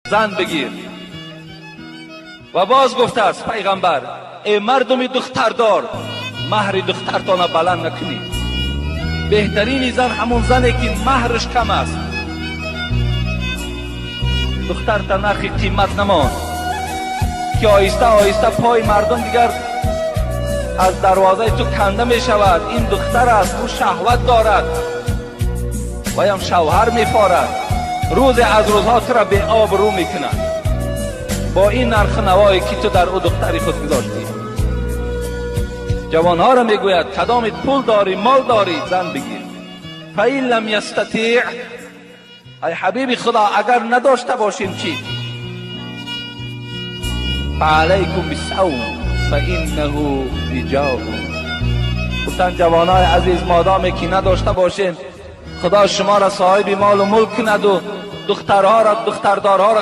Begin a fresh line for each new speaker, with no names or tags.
زن بگیر. و باز گفته است پیغمبر ای مردم دختردار، مهر دخترتان بلند نکنید. بهترین زن همون زنه که مهرش کم است. دختر تا نرخ قیمت نمان که آیسته آیسته پای مردم دیگر از دروازه تو کنده می شود. این دختر است، او شهوت دارد و هم شوهر می فارد. روز از روزها تو را به آب رو می کند با این نرخ نوایی که تو در او دختری خود گذاشتی. جوانها را می گوید کدام پول داری مال داری زن بگیر. فإن لم یستطیع، ای حبیب خدا اگر نداشته باشین چی؟ فعلیکم بالصوم فإنه وجاء. گفتن جوانای عزیز مادامی که نداشته باشین، خدا شما را صاحب مال و ملک کند و دخترها را دختردارها را